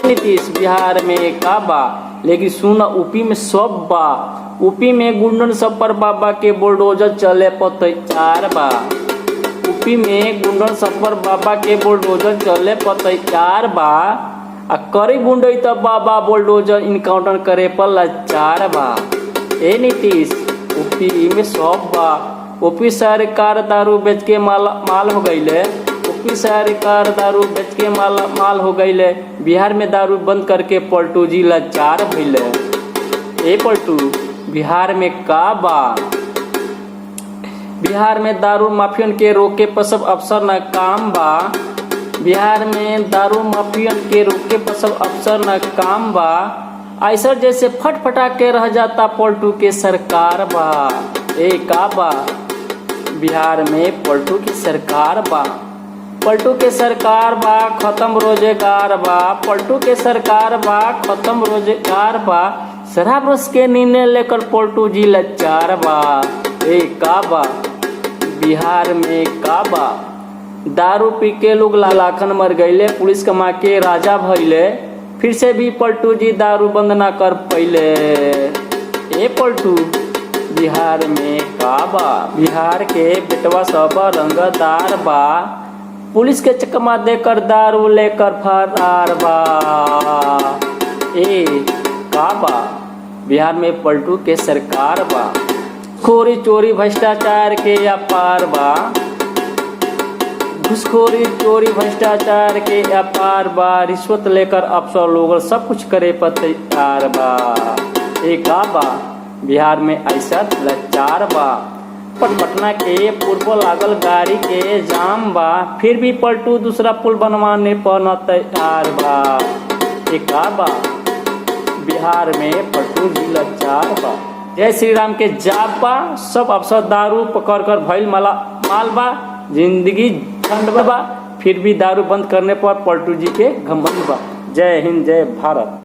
नीतीश बिहार में का बा, लेकिन सुन यूपी में सब बा। यूपी में गुंडन सब पर बाबा के बुलडोजर चले पतैयार बा। यूपी में गुंडन सब पर बाबा के बुलडोजर चले पतैयार बा। आ करे गुंडई त बाबा बुलडोजर इनकाउंटर करे पर लाचार बा। ए नीतीश यूपी में सब बा। यूपी सरकार दारू बेच के माल हो गईले। यूपी सरकार दारू बेच के माल हो गईले। बिहार में दारू बंद करके पलटू जी लाचार भइले। ए पलटू बिहार में का बा? बिहार में दारू माफियन के रोके पर सब अफसर न काम बा। बिहार में दारू माफियन के रोके पर सब अफसर न काम बा। ऐसा जैसे फटफटा के रह जाता पलटू के सरकार बा। ए का बा? बिहार में पलटू की सरकार बा। पलटू के सरकार बा, खत्म रोजगार बा। पलटू के सरकार बा, खत्म रोजगार बा। शराब रस के निर्णय लेकर पलटू जी लाचार बा। ए का बा? बिहार में का बा? दारू पी के लोग लाखन मर गईले, पुलिस कमा के राजा भइले। फिर से भी पलटू जी दारू बंद ना कर पइले। ए पलटू बिहार में का बा? बिहार के बेटवा सब रंगदार बा। पुलिस के चकमा देकर दारू लेकर फरार बा। ए का बा? बिहार में पलटू के सरकार बा। खोरी चोरी भ्रष्टाचार के अपार बा। घुसखोरी चोरी भ्रष्टाचार के अपार बा। रिश्वत लेकर अफसर लोग सब कुछ करे पतैयार बा। ए का बा? बिहार में ऐसा लाचार बा। पटना के पूर्व लागल गाड़ी के जाम बा। फिर भी पलटू दूसरा पुल बनवाने पर न तैयार बा। ए का बा? बिहार में पलटू जी लाचार बा। जय श्री राम के जाप बा। सब अफसर दारू पकड़ कर भइल माल बा। जिंदगी झंड बा। फिर भी दारू बंद करने पर पलटू जी के घमंड बा। जय हिंद, जय भारत।